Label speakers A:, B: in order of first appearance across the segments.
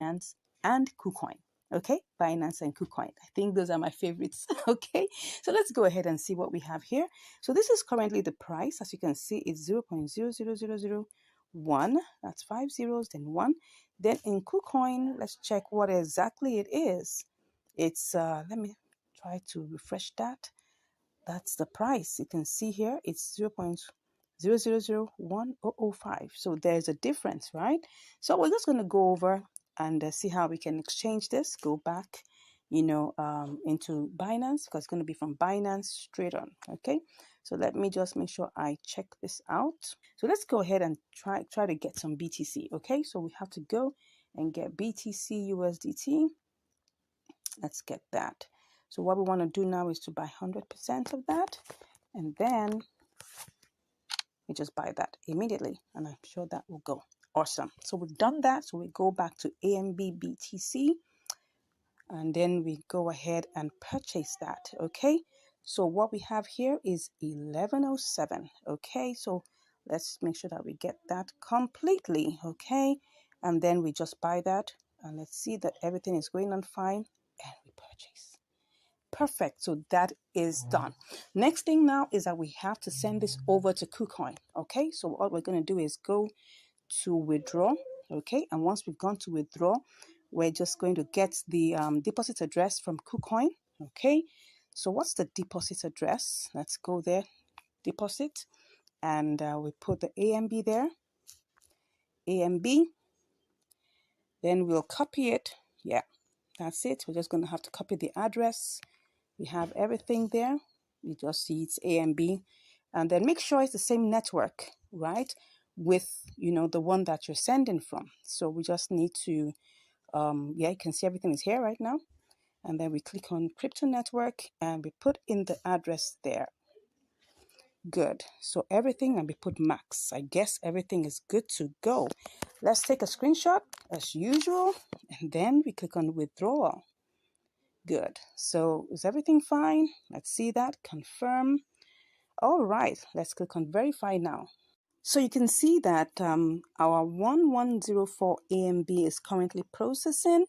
A: Binance and KuCoin. Okay, Binance and KuCoin. I think those are my favorites. Okay, so let's go ahead and see what we have here. So this is currently the price. As you can see, it's 0.00001. That's 5 zeros, then 1. Then in KuCoin, let's check what exactly it is. It's, let me try to refresh that. That's the price. You can see here, it's 0.0001005. So there's a difference, right? So we're just going to go over and see how we can exchange this. Go back, into Binance, because it's going to be from Binance straight on. Okay. So let me just make sure I check this out. So let's go ahead and try to get some BTC. Okay. So we have to go and get BTC USDT. Let's get that. So what we want to do now is to buy 100% of that, and then we just buy that immediately, and I'm sure that will go awesome. So we've done that. So we go back to AMB BTC, and then we go ahead and purchase that. Okay, so what we have here is 1107. Okay, so let's make sure that we get that completely. Okay, and then we just buy that, and let's see that everything is going on fine, and we purchase. Perfect. So that is done. Next thing now is that we have to send this over to KuCoin. Okay, so what we're going to do is go to withdraw. Okay, and once we've gone to withdraw, we're just going to get the deposit address from KuCoin. Okay, so what's the deposit address? Let's go there, deposit, and we put the AMB there, AMB. Then we'll copy it. Yeah, that's it. We're just going to have to copy the address. We have everything there. You just see it's AMB, and then make sure it's the same network, right, with the one that you're sending from. So we just need to you can see everything is here right now, and then we click on crypto network and we put in the address there. Good. So everything, and we put max. I guess everything is good to go. Let's take a screenshot as usual, and then we click on withdrawal. Good. So is everything fine? Let's see that. Confirm. All right. Let's click on verify now. So you can see that our 1104 AMB is currently processing.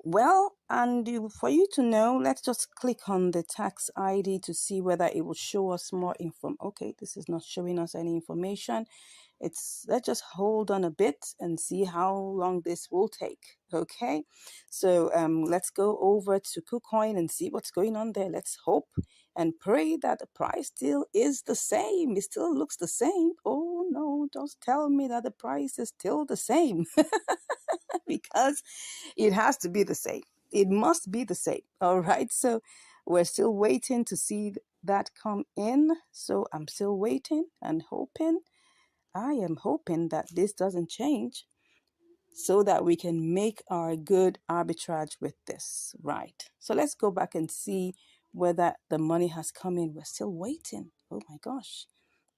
A: Well, and for you to know, let's just click on the tax ID to see whether it will show us more info. Okay, this is not showing us any information. Let's just hold on a bit and see how long this will take. Okay, so let's go over to KuCoin and see what's going on there. Let's hope and pray that the price still is the same. It still looks the same. Oh no, don't tell me that the price is still the same. Because it has to be the same. It must be the same. All right. So we're still waiting to see that come in. So I'm still waiting and hoping. I am hoping that this doesn't change so that we can make our good arbitrage with this. Right. So let's go back and see whether the money has come in. We're still waiting. Oh my gosh.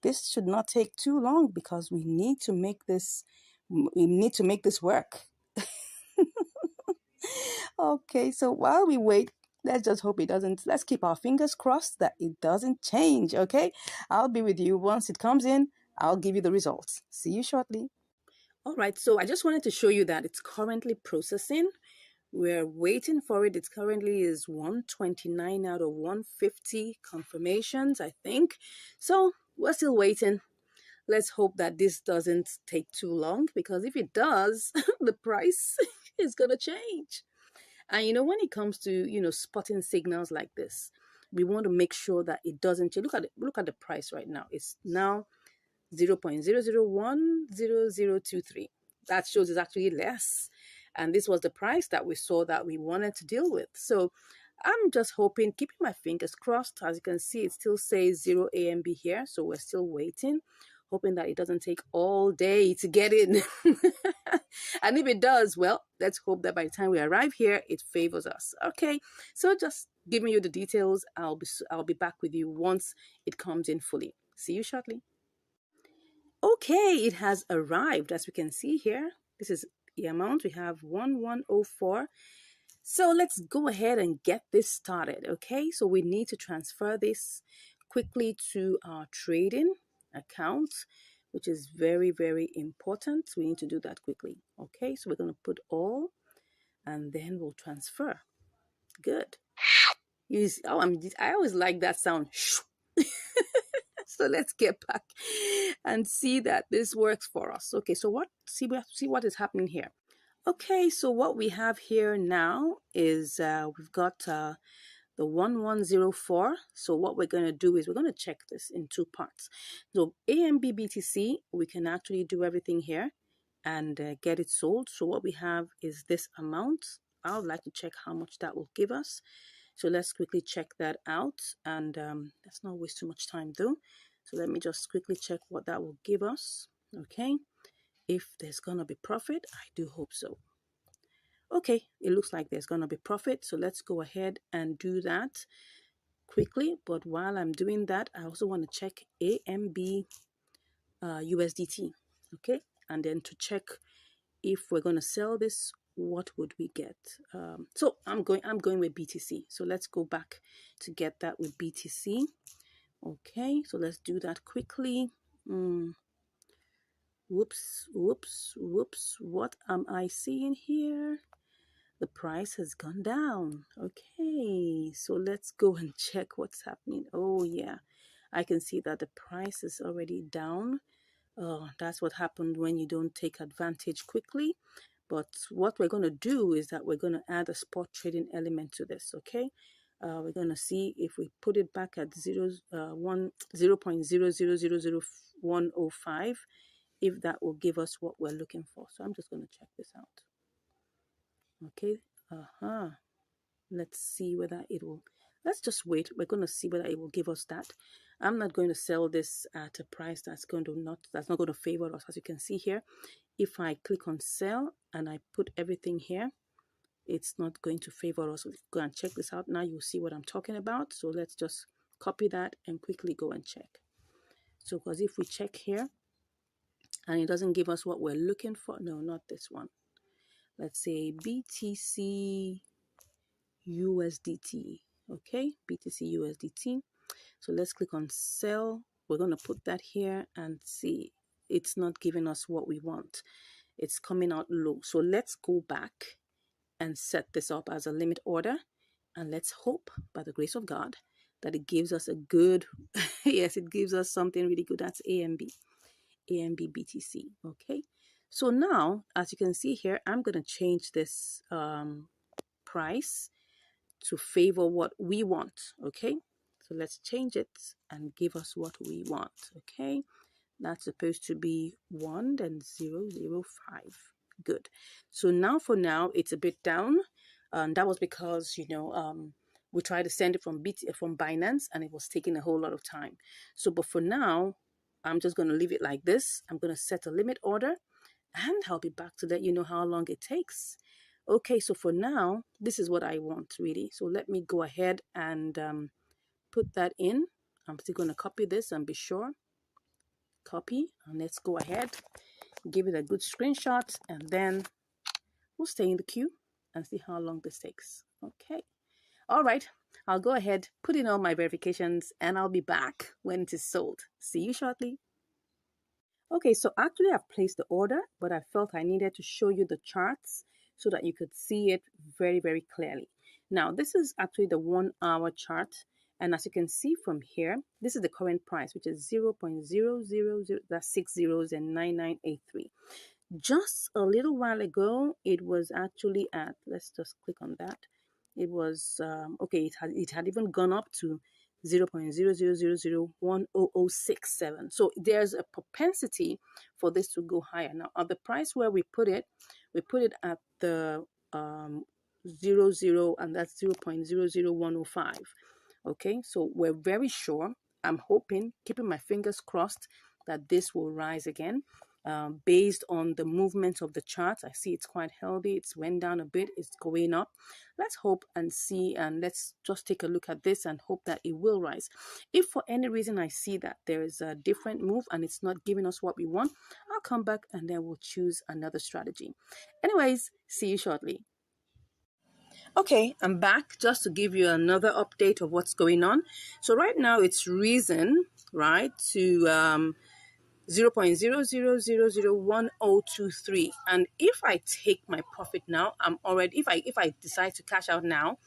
A: This should not take too long because we need to make this work. Okay, so while we wait, let's just hope it doesn't. Let's keep our fingers crossed that it doesn't change. Okay, I'll be with you once it comes in. I'll give you the results. See you shortly. All right, so I just wanted to show you that it's currently processing. We're waiting for it. It currently is 129 out of 150 confirmations, I think. So we're still waiting. Let's hope that this doesn't take too long, because if it does, the price is going to change. And when it comes to, spotting signals like this, we want to make sure that it doesn't change. Look at the price right now. It's now 0.0010023. That shows it's actually less. And this was the price that we saw that we wanted to deal with. So I'm just hoping, keeping my fingers crossed. As you can see, it still says 0 AMB here. So we're still waiting, hoping that it doesn't take all day to get in. And if it does, well, let's hope that by the time we arrive here, it favors us. Okay, so just giving you the details. I'll be back with you once it comes in fully. See you shortly. Okay, it has arrived. As we can see here, this is the amount. We have 1104. So let's go ahead and get this started. Okay, so we need to transfer this quickly to our trading account, which is very, very important. We need to do that quickly. Okay, so we're going to put all and then we'll transfer. Good. Oh, I always like that sound. So let's get back and see that this works for us. Okay, so see what is happening here. Okay, so what we have here now is we've got the 1104. So what we're going to do is we're going to check this in two parts. So AMB BTC, we can actually do everything here and get it sold. So what we have is this amount. I would like to check how much that will give us. So let's quickly check that out, and let's not waste too much time though. So let me just quickly check what that will give us. Okay, if there's gonna be profit, I do hope so. Okay, it looks like there's gonna be profit, so let's go ahead and do that quickly. But while I'm doing that, I also want to check AMB USDT. Okay, and then to check if we're going to sell this, what would we get? So I'm going with BTC. So let's go back to get that with BTC. Okay, so let's do that quickly. Whoops. What am I seeing here? The price has gone down. Okay, so let's go and check what's happening. Oh yeah, I can see that the price is already down. Oh, that's what happened when you don't take advantage quickly. But what we're going to do is that we're going to add a spot trading element to this. Okay, we're going to see if we put it back at 0.00000105, if that will give us what we're looking for. So I'm just going to check this out. Okay, let's see whether it will. Let's just wait. We're going to see whether it will give us that. I'm not going to sell this at a price that's not going to favor us. As you can see here, if I click on sell and I put everything here, it's not going to favor us. Go and check this out. Now you'll see what I'm talking about. So let's just copy that and quickly go and check. So because if we check here and it doesn't give us what we're looking for, no, not this one. Let's say BTC USDT. Okay, BTC USDT. So let's click on sell. We're going to put that here and see it's not giving us what we want. It's coming out low. So let's go back and set this up as a limit order, and let's hope by the grace of God that it gives us a good yes, it gives us something really good. That's AMB BTC. Okay, so now as you can see here, I'm going to change this price to favor what we want. Okay, so let's change it and give us what we want. Okay, that's supposed to be 1 and 005. Good. So now for now it's a bit down, and that was because we tried to send it from Binance and it was taking a whole lot of time. So but for now I'm just going to leave it like this. I'm going to set a limit order and I'll be back to let you know how long it takes. Okay, so for now, this is what I want really. So let me go ahead and put that in. I'm still going to copy this and be sure. Copy, and let's go ahead, give it a good screenshot, and then we'll stay in the queue and see how long this takes. Okay. All right. I'll go ahead, put in all my verifications, and I'll be back when it is sold. See you shortly. Okay, so actually I've placed the order, but I felt I needed to show you the charts so that you could see it very, very clearly. Now, this is actually the 1 hour chart. And as you can see from here, this is the current price, which is 0.000, that's 6 zeros and 9983. Just a little while ago, it was actually at, let's just click on that. It was, okay, it had even gone up to 0.000010067. So there's a propensity for this to go higher. Now, at the price where we put it at the 00, and that's 0.00105. Okay, so we're very sure. I'm hoping, keeping my fingers crossed, that this will rise again. Based on the movement of the chart, I see it's quite healthy. It's went down a bit. It's going up. Let's hope and see, and let's just take a look at this and hope that it will rise. If for any reason I see that there is a different move and it's not giving us what we want, I'll come back and then we'll choose another strategy. Anyways, see you shortly. Okay, I'm back just to give you another update of what's going on. So right now it's risen, right, to 0.00001023. And if I take my profit now, I'm already, if I decide to cash out now,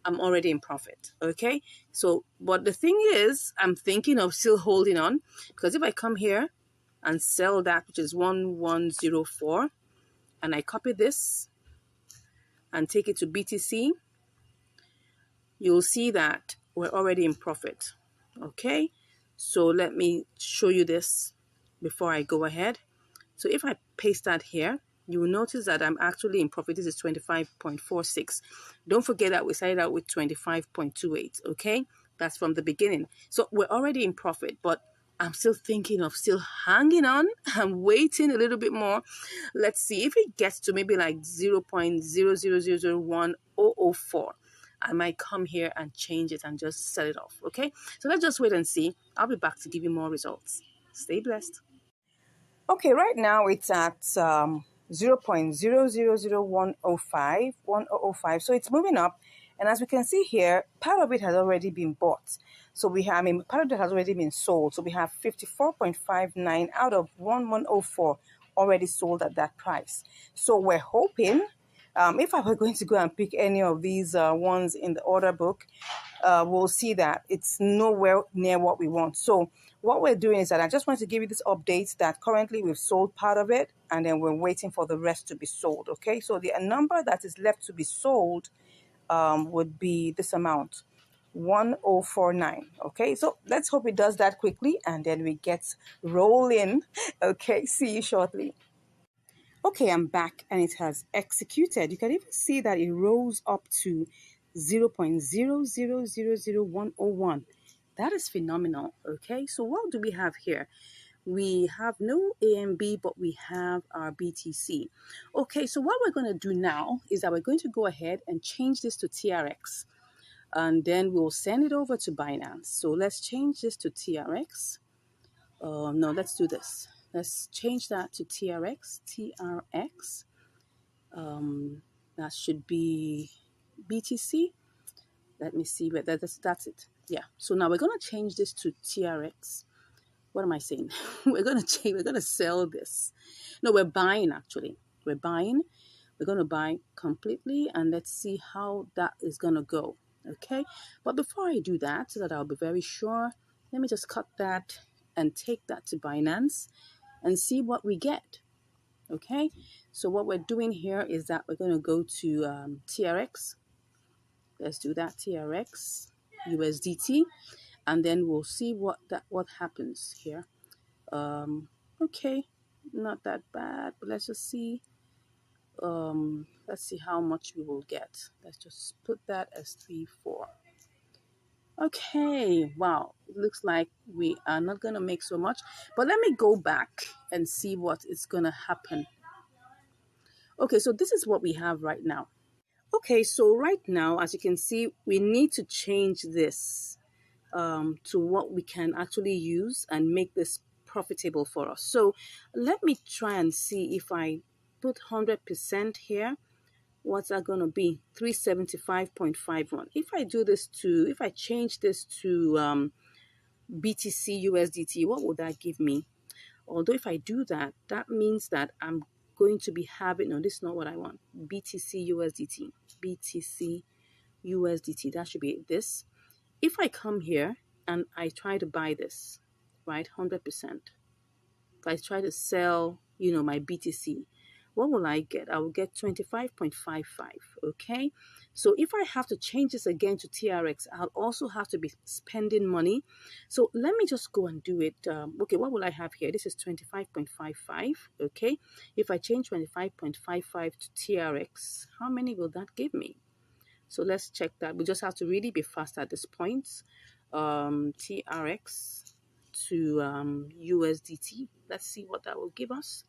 A: I'm already in profit. Okay. So, but the thing is, I'm thinking of still holding on, because if I come here and sell that, which is 1104, and I copy this and take it to BTC, you'll see that we're already in profit. Okay. So let me show you this before I go ahead. So if I paste that here, you will notice that I'm actually in profit. This is 25.46. Don't forget that we started out with 25.28, okay? That's from the beginning. So we're already in profit, but I'm still thinking of still hanging on. I'm waiting a little bit more. Let's see if it gets to maybe like 0.0001004. I might come here and change it and just sell it off, okay? So let's just wait and see. I'll be back to give you more results. Stay blessed. Okay, right now it's at 0.000105, so it's moving up. And as we can see here, part of it has already been bought. So we have, part of it has already been sold. So we have 54.59 out of 1104 already sold at that price. So we're hoping, if I were going to go and pick any of these ones in the order book, we'll see that it's nowhere near what we want. So what we're doing is that I just want to give you this update that currently we've sold part of it, and then we're waiting for the rest to be sold. Okay, so the number that is left to be sold would be this amount, 1049. Okay, so let's hope it does that quickly and then we get rolling. Okay, see you shortly. Okay, I'm back and it has executed. You can even see that it rose up to 0.0000101. That is phenomenal. Okay, so what do we have here? We have no AMB, but we have our BTC. Okay, so what we're going to do now is that we're going to go ahead and change this to TRX, and then we'll send it over to Binance. So let's change this to TRX. No, let's do this. Let's change that to TRX. TRX. That should be BTC. Let me see where that's it. Yeah. So now we're gonna change this to TRX. What am I saying? We're gonna sell this. No, we're buying actually. We're buying. We're gonna buy completely, and let's see how that is gonna go. Okay. But before I do that, so that I'll be very sure, let me just cut that and take that to Binance and see what we get. Okay, so what we're doing here is that we're going to go to TRX. Let's do that, TRX USDT, and then we'll see what happens here. Okay, not that bad, but let's just see. Let's see how much we will get. Let's just put that as 3.4. Okay, wow, it looks like we are not going to make so much, but let me go back and see what is going to happen. Okay, so this is what we have right now. Okay, so right now, as you can see, we need to change this to what we can actually use and make this profitable for us. So let me try and see if I put 100% here, what's that going to be? 375.51. If I do this to, if I change this to BTC USDT, what would that give me? Although if I do that, that means that I'm going to be having, no, this is not what I want. BTC USDT, BTC USDT, that should be this. If I come here and I try to buy this, right, 100%, if I try to sell, my BTC, what will I get? I will get 25.55, okay? So if I have to change this again to TRX, I'll also have to be spending money. So let me just go and do it. Okay, what will I have here? This is 25.55, okay? If I change 25.55 to TRX, how many will that give me? So let's check that. We just have to really be fast at this point. TRX to USDT. Let's see what that will give us.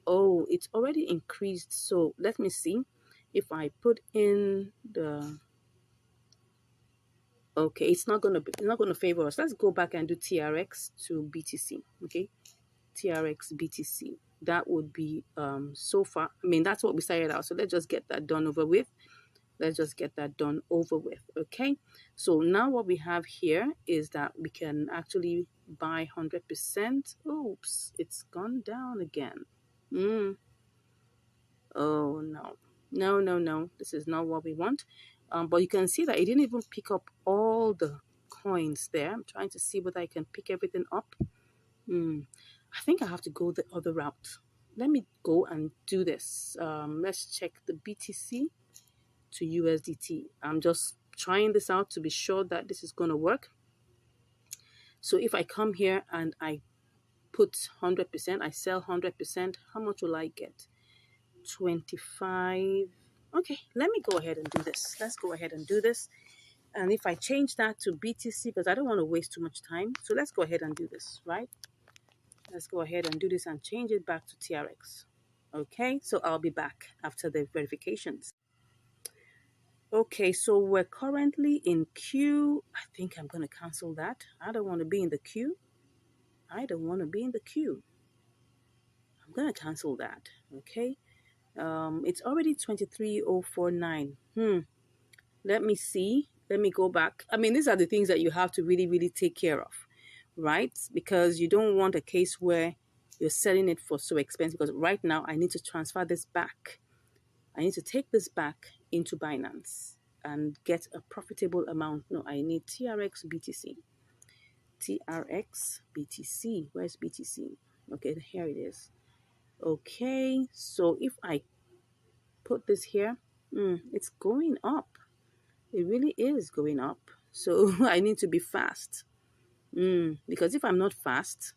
A: Oh, it's already increased. So let me see if I put in the, okay, it's not going to favor us. Let's go back and do TRX to BTC. Okay, TRX BTC. That would be so far, that's what we started out. So let's just get that done over with. Let's just get that done over with. Okay, so now what we have here is that we can actually buy 100%. Oops, it's gone down again. Oh no, no, this is not what we want. But you can see that it didn't even pick up all the coins there. I'm trying to see whether I can pick everything up. I think I have to go the other route. Let me go and do this. Let's check the BTC to USDT. I'm just trying this out to be sure that this is going to work. So if I come here and I put 100%, I sell 100%, how much will I get? 25. Okay, let me go ahead and do this. Let's go ahead and do this. And if I change that to BTC, because I don't want to waste too much time, so let's go ahead and do this, right? Let's go ahead and do this and change it back to TRX. Okay, so I'll be back after the verifications. Okay, so we're currently in queue. I think I'm going to cancel that. I don't want to be in the queue. I don't want to be in the queue. I'm going to cancel that. Okay. It's already 23,049. Let me see. Let me go back. I mean, these are the things that you have to really, really take care of, right? Because you don't want a case where you're selling it for so expensive. Because right now, I need to transfer this back. I need to take this back into Binance and get a profitable amount. No, I need TRX BTC. TRX BTC. Where's BTC? Okay, here it is. Okay, so if I put this here, it's going up. It really is going up. So I need to be fast. Because if I'm not fast,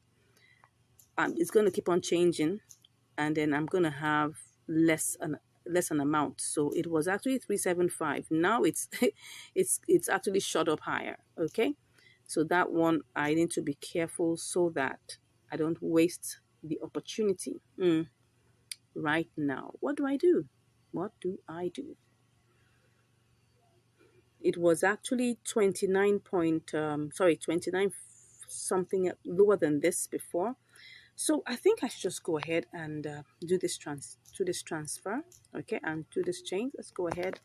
A: it's going to keep on changing, and then I'm going to have less an amount. So it was actually 375. Now it's it's actually shot up higher. Okay, so that one I need to be careful so that I don't waste the opportunity. Right now, what do I do? What do I do? It was actually 29 something lower than this before. So I think I should just go ahead and do this transfer, okay, and do this change. Let's go ahead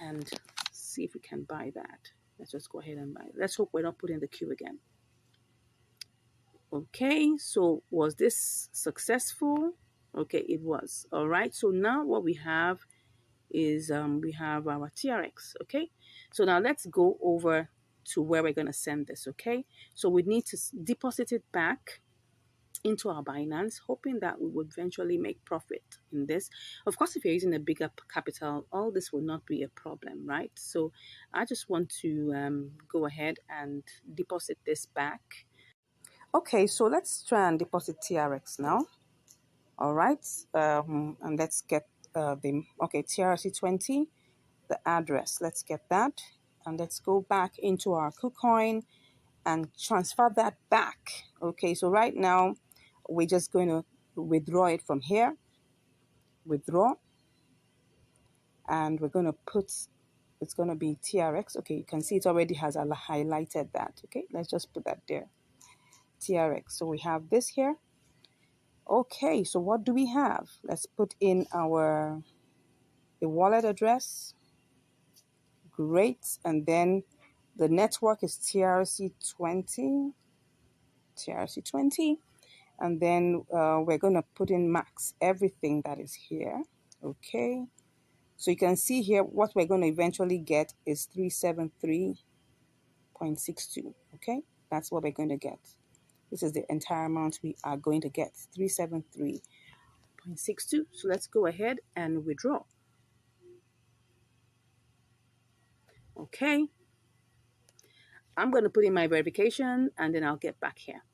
A: and see if we can buy that. Let's just go ahead and buy it. Let's hope we're not put in the queue again. Okay, so was this successful? Okay, it was. All right, so now what we have is we have our TRX. Okay, so now let's go over to where we're going to send this. Okay, so we need to deposit it back into our Binance, hoping that we would eventually make profit in this. Of course, if you're using a bigger capital, all this will not be a problem, right? So I just want to go ahead and deposit this back. Okay, so let's try and deposit TRX now. All right, and let's get TRC20, the address. Let's get that, and let's go back into our KuCoin and transfer that back. Okay, so right now we're just going to withdraw it from here. Withdraw, and we're going to put, it's going to be TRX. Okay, you can see it already has highlighted that. Okay, let's just put that there. TRX. So we have this here. Okay, so what do we have? Let's put in the wallet address. Great. And then the network is TRC20. TRC20. And then we're going to put in max everything that is here. Okay. So you can see here what we're going to eventually get is 373.62. Okay. That's what we're going to get. This is the entire amount we are going to get, 373.62. So let's go ahead and withdraw. Okay. I'm going to put in my verification and then I'll get back here.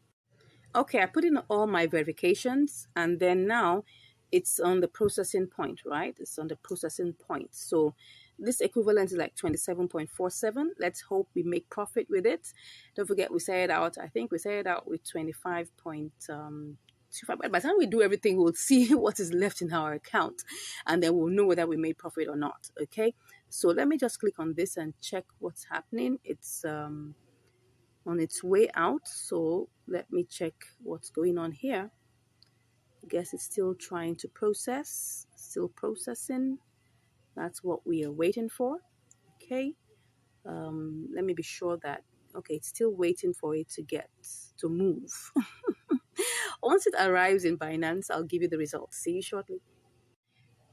A: Okay, I put in all my verifications and then now it's on the processing point, right? It's on the processing point. So this equivalent is like 27.47. Let's hope we make profit with it. Don't forget, we set it out. I think we set it out with 25.25. By the time we do everything, we'll see what is left in our account and then we'll know whether we made profit or not. Okay, so let me just click on this and check what's happening. It's on its way out, so let me check what's going on here. I guess it's still trying to process, still processing. That's what we are waiting for. Okay, let me be sure that Okay, it's still waiting for it to move. Once it arrives in Binance, I'll give you the results. See you shortly.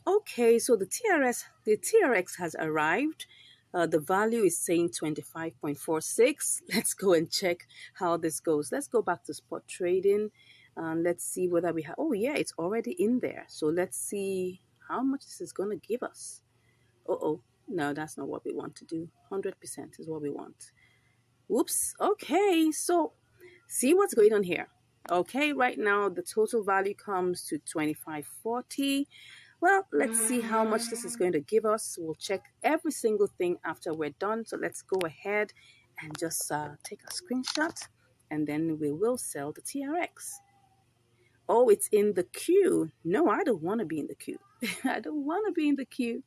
A: Okay, so the TRX has arrived. The value is saying 25.46. Let's go and check how this goes. Let's go back to spot trading. Let's see whether we have, oh yeah, it's already in there. So let's see how much this is going to give us. Uh-oh, no, that's not what we want to do. 100% is what we want. Whoops, okay, so see what's going on here. Okay, right now the total value comes to 25.40. Well, let's see how much this is going to give us. We'll check every single thing after we're done. So let's go ahead and just take a screenshot, and then we will sell the TRX. Oh, it's in the queue. No, I don't want to be in the queue. I don't want to be in the queue.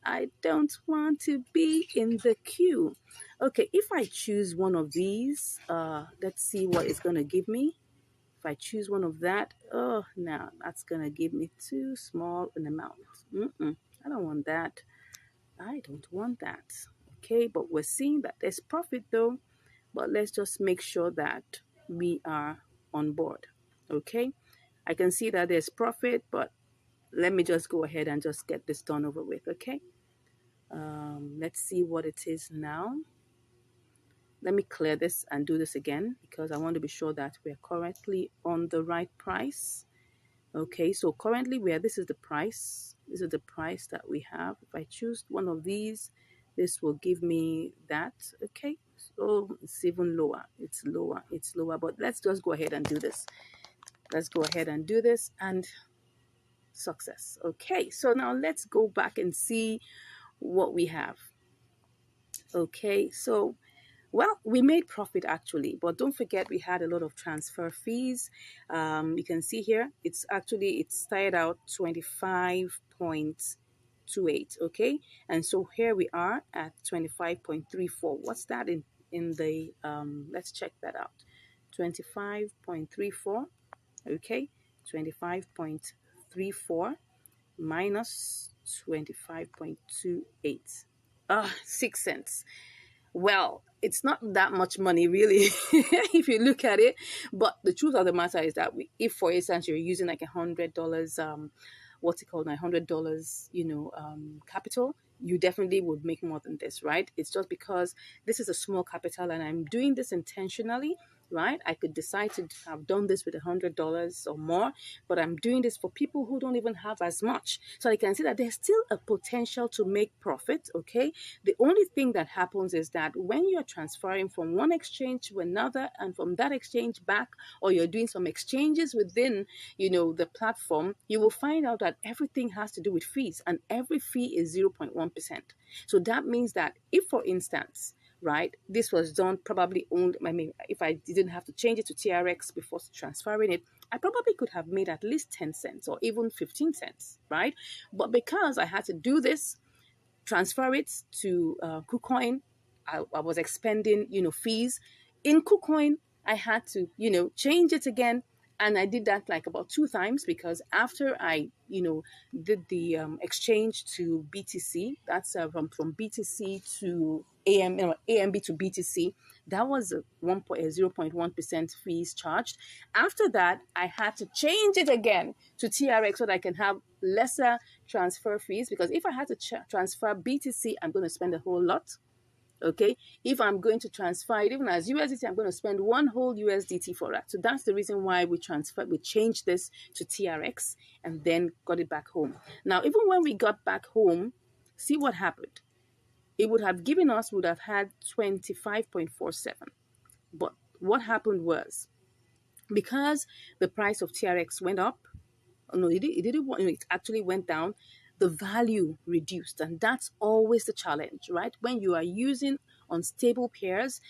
A: I don't want to be in the queue. Okay, if I choose one of these, let's see what it's going to give me. If I choose one of that, oh, no, that's going to give me too small an amount. I don't want that. I don't want that. Okay, but we're seeing that there's profit though. But let's just make sure that we are on board. Okay, I can see that there's profit, but let me just go ahead and just get this done over with. Okay, let's see what it is now. Let me clear this and do this again because I want to be sure that we're currently on the right price. Okay, so currently this is the price. This is the price that we have. If I choose one of these, this will give me that. Okay, so it's even lower. It's lower, but let's just go ahead and do this. Let's go ahead and do this, and success. Okay, so now let's go back and see what we have. Okay, so well, we made profit actually, but don't forget we had a lot of transfer fees. You can see here, it started out 25.28, okay? And so here we are at 25.34. What's that in the, let's check that out. 25.34, okay? 25.34 minus 25.28. 6 cents. Well, it's not that much money really if you look at it, but the truth of the matter is that if for instance you're using like $100 what's it called, $100 capital, you definitely would make more than this, right? It's just because this is a small capital and I'm doing this intentionally, right? I could decide to have done this with $100 or more, but I'm doing this for people who don't even have as much. So I can see that there's still a potential to make profit, okay? The only thing that happens is that when you're transferring from one exchange to another and from that exchange back, or you're doing some exchanges within, the platform, you will find out that everything has to do with fees, and every fee is 0.1%. So that means that if, for instance, right, this was done probably if I didn't have to change it to TRX before transferring it, I probably could have made at least 10 cents or even 15 cents, right? But because I had to do this, transfer it to KuCoin, I was expending, fees. In KuCoin, I had to, change it again. And I did that like about 2 times because after I, did the exchange to BTC, that's from BTC to AMB to BTC, that was a 0.1% fees charged. After that, I had to change it again to TRX so that I can have lesser transfer fees, because if I had to transfer BTC, I'm going to spend a whole lot. Okay, if I'm going to transfer it even as USDT, I'm going to spend one whole USDT for that. So that's the reason why we changed this to TRX and then got it back home. Now, even when we got back home, see what happened. It would have had 25.47. But what happened was, because the price of TRX went up, it actually went down, the value reduced. And that's always the challenge, right? When you are using unstable pairs,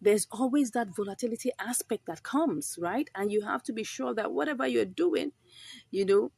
A: there's always that volatility aspect that comes, right? And you have to be sure that whatever you're doing, you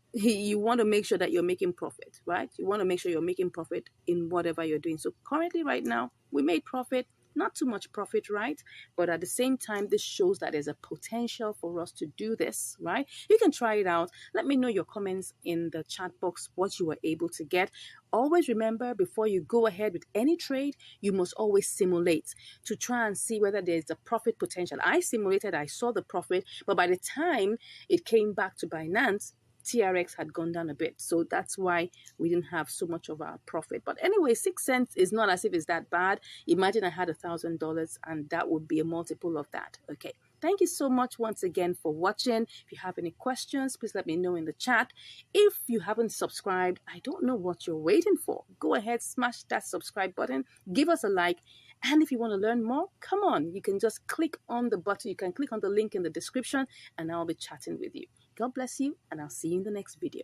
A: want to make sure that you're making profit, right? You want to make sure you're making profit in whatever you're doing. So currently right now, we made profit, Not too much profit, right? But at the same time, this shows that there's a potential for us to do this, right? You can try it out. Let me know your comments in the chat box what you were able to get. Always remember, before you go ahead with any trade, you must always simulate to try and see whether there's a profit potential. I simulated, I saw the profit, but by the time it came back to Binance, TRX had gone down a bit. So that's why we didn't have so much of our profit. But anyway, 6 cents is not as if it's that bad. Imagine I had $1,000 and that would be a multiple of that. Okay. Thank you so much once again for watching. If you have any questions, please let me know in the chat. If you haven't subscribed, I don't know what you're waiting for. Go ahead, smash that subscribe button, give us a like. And if you want to learn more, come on, you can just click on the button. You can click on the link in the description and I'll be chatting with you. God bless you, and I'll see you in the next video.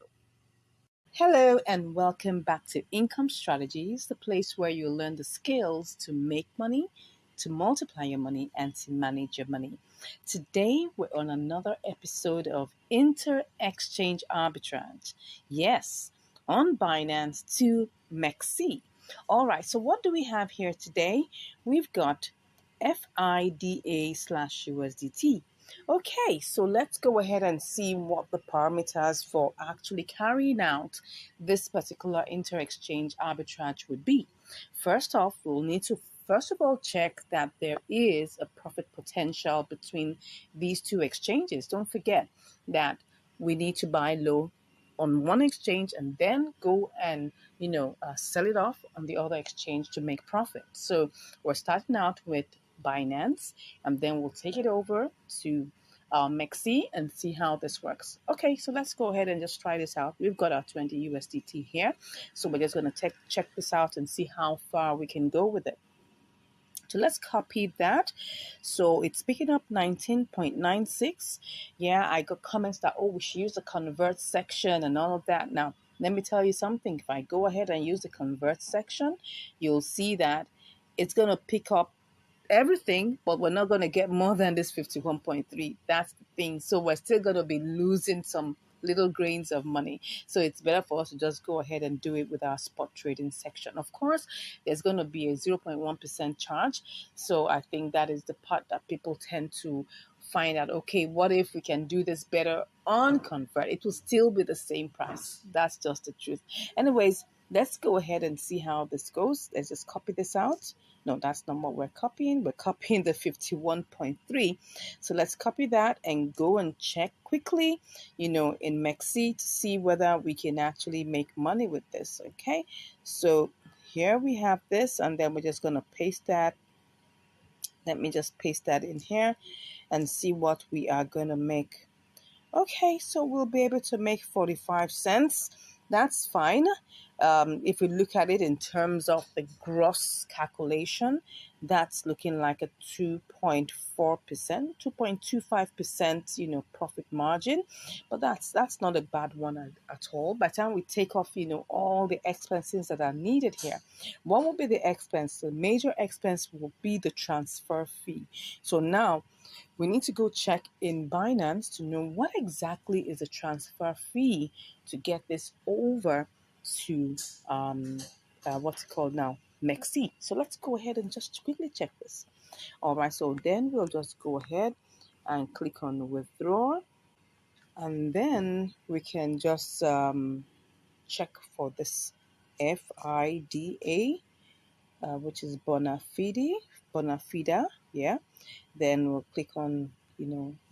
A: Hello, and welcome back to Income Strategies, the place where you learn the skills to make money, to multiply your money, and to manage your money. Today, we're on another episode of Inter-Exchange Arbitrage. Yes, on Binance to MEXC. All right, so what do we have here today? We've got FIDA/USDT. Okay, so let's go ahead and see what the parameters for actually carrying out this particular inter-exchange arbitrage would be. First off, we'll need to first of all check that there is a profit potential between these two exchanges. Don't forget that we need to buy low on one exchange and then go and sell it off on the other exchange to make profit. So we're starting out with Binance, and then we'll take it over to MEXC and see how this works. Okay, so let's go ahead and just try this out. We've got our 20 USDT here, so we're just going to check this out and see how far we can go with it. So let's copy that. So it's picking up 19.96. Yeah, I got comments that, oh, we should use the convert section and all of that. Now, let me tell you something. If I go ahead and use the convert section, you'll see that it's going to pick up everything, but we're not going to get more than this 51.3. That's the thing. So we're still going to be losing some little grains of money. So it's better for us to just go ahead and do it with our spot trading section. Of course, there's going to be a 0.1% charge. So I think that is the part that people tend to find out, okay, what if we can do this better on convert? It will still be the same price. That's just the truth. Anyways, let's go ahead and see how this goes. Let's just copy this out. No, that's not what we're copying. We're copying the 51.3. So let's copy that and go and check quickly, in MEXC to see whether we can actually make money with this. Okay, so here we have this, and then we're just going to paste that. Let me just paste that in here and see what we are going to make. Okay, so we'll be able to make 45 cents. That's fine. If we look at it in terms of the gross calculation, that's looking like a 2.4%, 2.25%, profit margin. But that's not a bad one at all. By the time we take off, all the expenses that are needed here, what will be the expense? The major expense will be the transfer fee. So now we need to go check in Binance to know what exactly is the transfer fee to get this over to what's it called now, MEXC. So let's go ahead and just quickly check this. All right, so then we'll just go ahead and click on withdraw, and then we can just check for this FIDA, which is Bonafide, yeah. Then we'll click on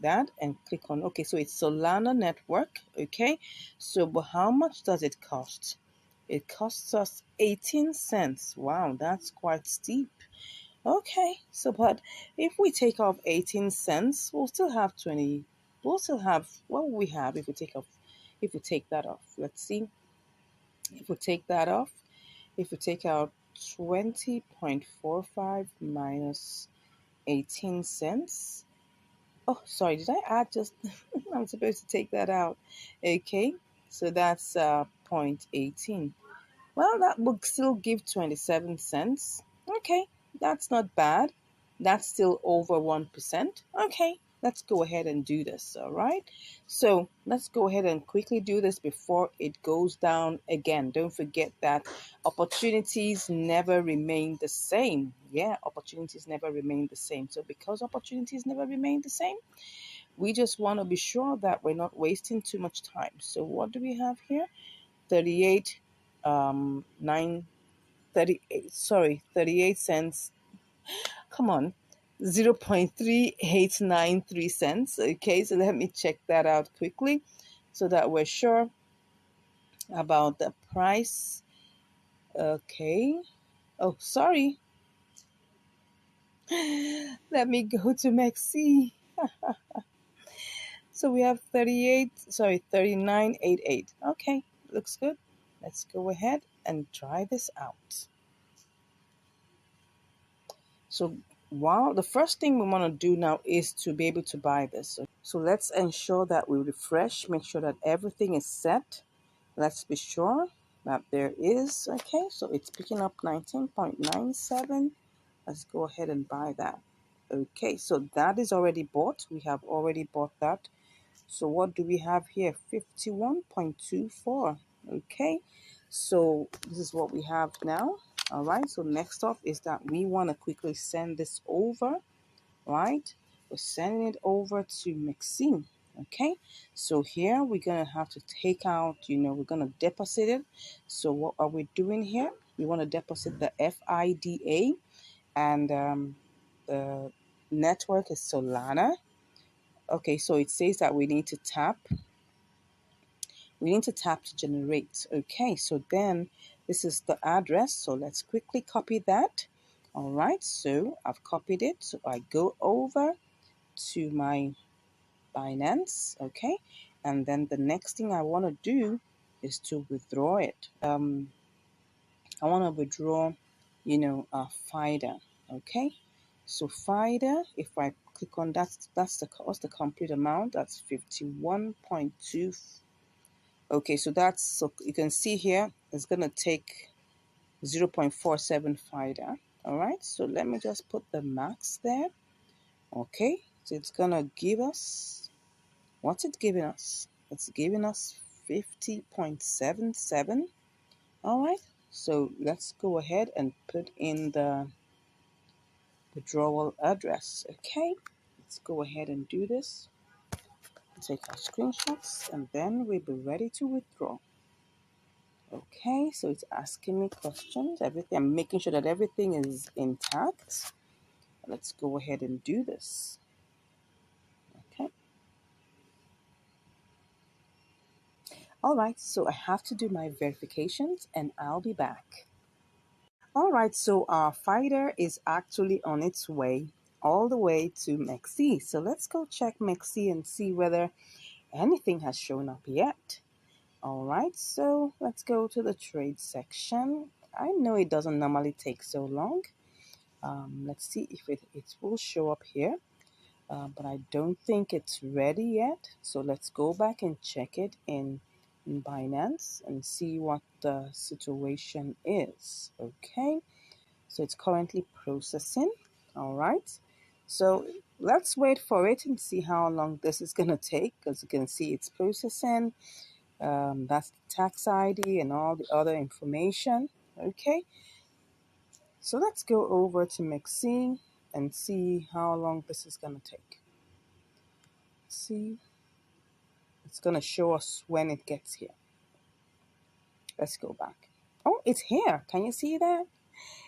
A: that and click on, okay, so it's Solana network. Okay, so but how much does it cost? It costs us 18 cents. Wow, that's quite steep. Okay, so but if we take off 18 cents, we'll still have 20. We'll still have, what will we have if we take that off? Let's see. If we take that off, if we take out 20.45 minus 18 cents. Oh, sorry, did I add just, I'm supposed to take that out. Okay, so that's 0.18. Well, that would still give 27 cents. Okay, that's not bad. That's still over 1%. Okay, let's go ahead and do this. All right, so let's go ahead and quickly do this before it goes down again. Don't forget that opportunities never remain the same. Yeah, opportunities never remain the same. So because opportunities never remain the same, we just want to be sure that we're not wasting too much time. So what do we have here? 38 9 38, sorry, 38 cents. Come on, 0.3893 cents. Okay, so let me check that out quickly so that we're sure about the price. Okay, oh sorry, let me go to MEXC. So we have 38, sorry, 39.88. Okay, looks good. Let's go ahead and try this out. So wow, the first thing we want to do now is to be able to buy this. So let's ensure that we refresh, make sure that everything is set. Let's be sure that there is. Okay, so it's picking up 19.97. Let's go ahead and buy that. Okay, so that is already bought. We have already bought that. So what do we have here? 51.24. Okay, so this is what we have now. All right, so next up is that we want to quickly send this over, right? We're sending it over to MEXC. Okay, so here we're going to have to take out, we're going to deposit it. So what are we doing here? We want to deposit the FIDA, and the network is Solana. Okay, so it says that we need to tap to generate. Okay, so then this is the address, so let's quickly copy that. All right, so I've copied it. So I go over to my Binance. Okay, and then the next thing I want to do is to withdraw it. I want to withdraw FIDA. Okay, so FIDA, if I click on that, that's the complete amount. That's 51.2. Okay, so you can see here it's gonna take 0.47 FIDA. All right, so let me just put the max there. Okay, so it's gonna give us, what's it giving us? It's giving us 50.77. All right, so let's go ahead and put in the withdrawal address. Okay, let's go ahead and do this. Take our screenshots and then we'll be ready to withdraw. Okay, so it's asking me questions, everything. I'm making sure that everything is intact. Let's go ahead and do this. Okay. All right, so I have to do my verifications and I'll be back. All right, so our FIDA is actually on its way all the way to MEXC. So let's go check MEXC and see whether anything has shown up yet. All right, so let's go to the trade section. I know it doesn't normally take so long. Let's see if it will show up here, but I don't think it's ready yet. So let's go back and check it in Binance and see what the situation is. Okay, so it's currently processing. All right, so let's wait for it and see how long this is going to take. As you can see, it's processing. That's the tax ID and all the other information. Okay, so let's go over to MEXC and see how long this is going to take. See, it's going to show us when it gets here. Let's go back. Oh, it's here. Can you see that?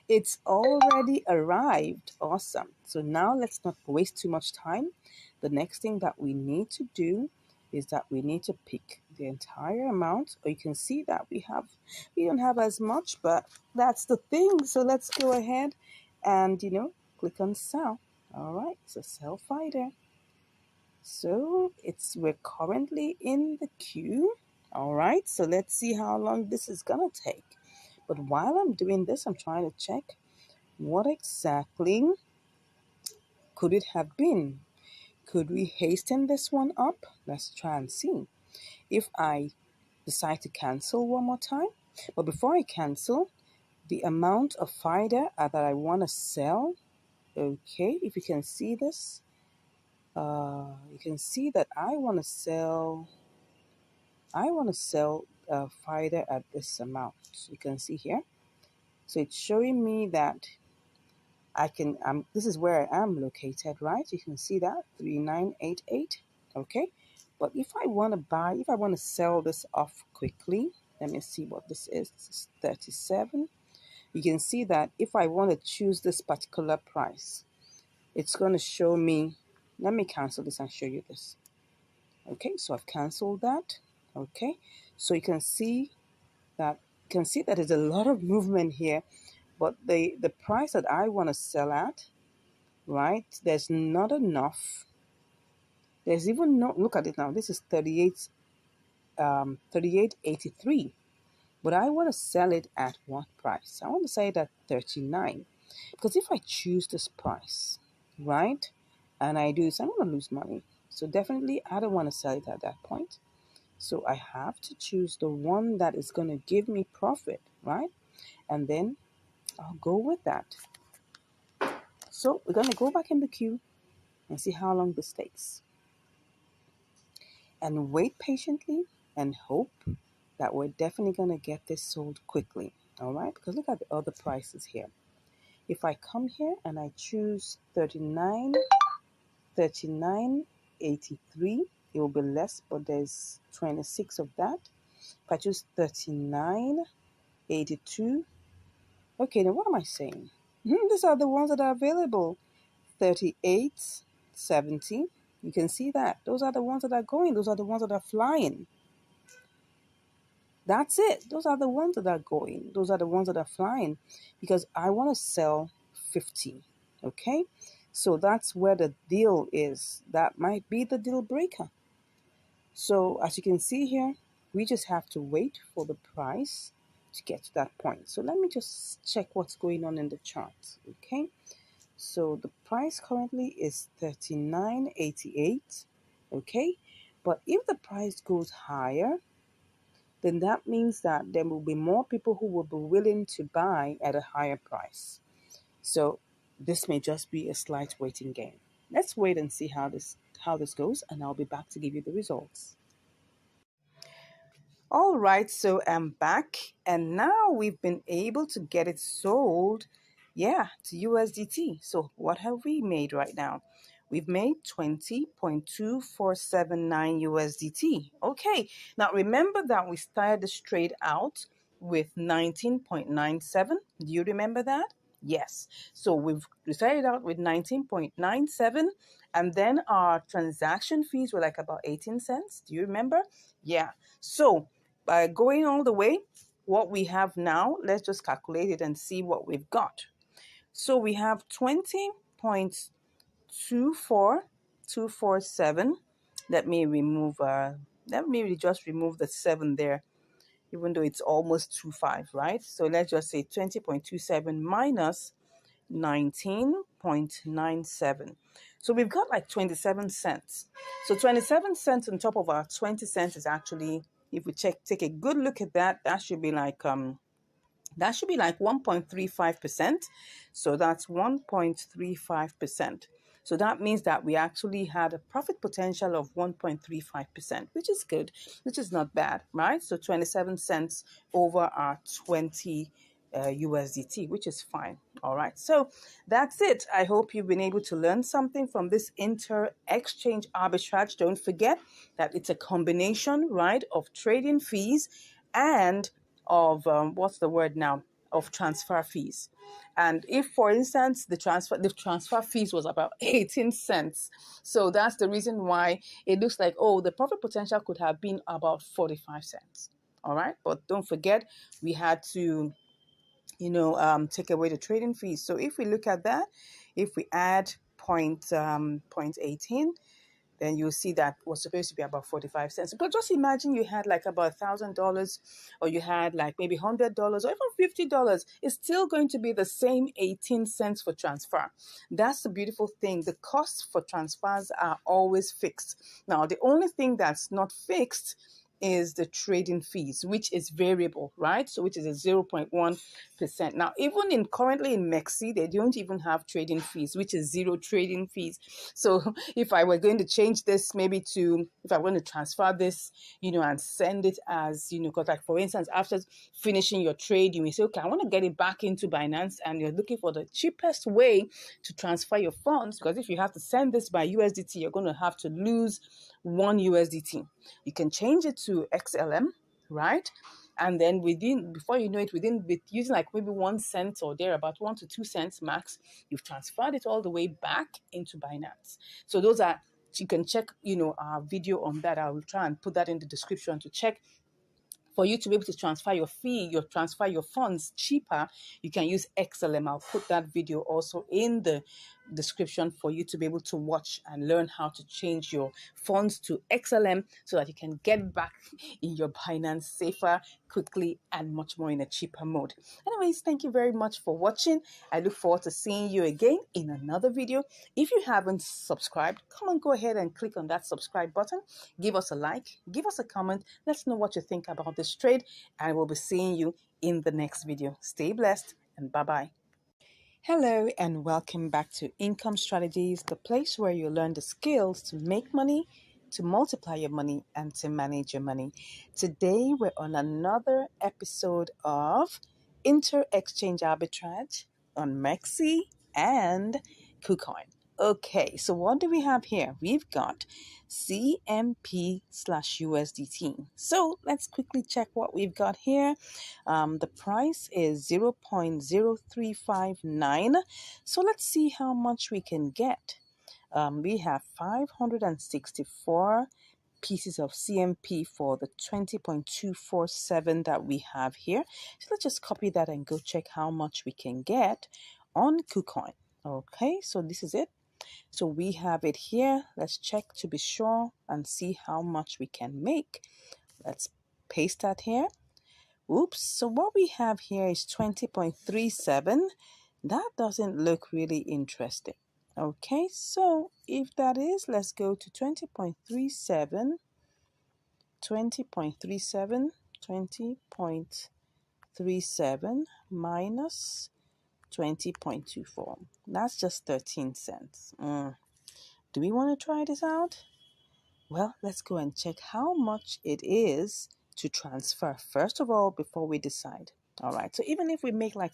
A: It's already arrived. Awesome. So now let's not waste too much time. The next thing that we need to do is that we need to pick the entire amount. Or you can see that we don't have as much, but that's the thing. So let's go ahead and, click on sell. All right, so sell FIDA. So we're currently in the queue. All right, so let's see how long this is gonna take. But while I'm doing this, I'm trying to check what exactly could it have been. Could we hasten this one up? Let's try and see. If I decide to cancel one more time, but before I cancel, the amount of FIDA that I want to sell, okay, if you can see this, You can see that I want to sell FIDA at this amount. You can see here. So it's showing me that this is where I am located, right? You can see that 3988. Okay. But if I want to sell this off quickly, let me see what this is. This is 37. You can see that if I want to choose this particular price, it's going to show me. Let me cancel this and show you this. Okay, so I've canceled that. Okay, so you can see that there's a lot of movement here, but the price that I want to sell at, right? There's not enough. There's even no, look at it now. This is 38.83. But I want to sell it at what price? I want to sell it at 39. Because if I choose this price, right, and I do this, I'm going to lose money. So definitely I don't want to sell it at that point. So I have to choose the one that is going to give me profit, right? And then I'll go with that. So we're going to go back in the queue and see how long this takes. And wait patiently and hope that we're definitely going to get this sold quickly. All right? Because look at the other prices here. If I come here and I choose 39.83, it will be less, but there's 26 of that. If I choose 39.82, okay, then what am I saying? These are the ones that are available. 38.70. You can see that. Those are the ones that are going. Those are the ones that are flying. That's it. Those are the ones that are going. Those are the ones that are flying because I want to sell 50. Okay? So that's where the deal is. That might be the deal breaker. So as you can see here, we just have to wait for the price to get to that point. So let me just check what's going on in the chart. Okay? So the price currently is 39.88. Okay? But if the price goes higher, then that means that there will be more people who will be willing to buy at a higher price. So this may just be a slight waiting game. Let's wait and see how this goes, and I'll be back to give you the results. All right, so I'm back, and now we've been able to get it sold, to USDT. So what have we made right now? We've made 20.2479 USDT. Okay, now remember that we started this trade out with 19.97. Do you remember that? Yes. So we started out with 19.97, and then our transaction fees were like about 18 cents. Do you remember? Yeah. So by going all the way, what we have now, let's just calculate it and see what we've got. So we have 20.24247. Let me just remove the 7 there, even though it's almost 25, right? So let's just say 20.27 minus 19.97. So we've got like 27 cents. So 27 cents on top of our 20 cents is actually, if we take a good look at that, that should be like 1.35%. So that's 1.35%. So that means that we actually had a profit potential of 1.35%, which is good, which is not bad, right? So 27 cents over our 20 USDT, which is fine. All right, so that's it. I hope you've been able to learn something from this inter-exchange arbitrage. Don't forget that it's a combination, right, of trading fees and of of transfer fees. And if, for instance, the transfer fees was about 18 cents, so that's the reason why it looks like, oh, the profit potential could have been about 45 cents. All right, but don't forget we had to take away the trading fees. So if we look at that, if we add 0.18, then you'll see that was supposed to be about 45 cents. But just imagine you had like about $1,000, or you had like maybe $100 or even $50. It's still going to be the same 18 cents for transfer. That's the beautiful thing. The costs for transfers are always fixed. Now, the only thing that's not fixed is the trading fees, which is variable, right? So which is a 0.1%. Now, even in currently in MEXC, they don't even have trading fees, which is zero trading fees. So if I were going to change this, maybe if I want to transfer this, and send it as, because like for instance, after finishing your trade, you may say, okay, I want to get it back into Binance, and you're looking for the cheapest way to transfer your funds, because if you have to send this by USDT, you're going to have to lose 1 USDT. You can change it to XLM, right? And then before you know it, with using like maybe 1 cent or there, about 1 to 2 cents max, you've transferred it all the way back into Binance. So those are, you can check, our video on that. I will try and put that in the description to check. For you to be able to transfer your funds cheaper, you can use XLM. I'll put that video also in the description for you to be able to watch and learn how to change your funds to XLM so that you can get back in your Binance safer, quickly, and much more in a cheaper mode. Anyways, thank you very much for watching. I look forward to seeing you again in another video. If you haven't subscribed, come on, go ahead and click on that subscribe button. Give us a like, give us a comment. Let's know what you think about this trade, and we'll be seeing you in the next video. Stay blessed, and bye-bye. Hello and welcome back to Income Strategies, the place where you learn the skills to make money, to multiply your money, and to manage your money. Today we're on another episode of Inter-Exchange Arbitrage on MEXC and KuCoin. Okay, so what do we have here? We've got CMP/USDT. So let's quickly check what we've got here. The price is 0.0359. So let's see how much we can get. We have 564 pieces of CMP for the 20.247 that we have here. So let's just copy that and go check how much we can get on KuCoin. Okay, so this is it. So we have it here. Let's check to be sure and see how much we can make. Let's paste that here. Oops, so what we have here is 20.37. That doesn't look really interesting. Okay, so if that is, let's go to 20.37, 20.37 minus 20.24. That's just 13 cents. Do we want to try this out? Well, let's go and check how much it is to transfer first of all before we decide. All right, so even if we make like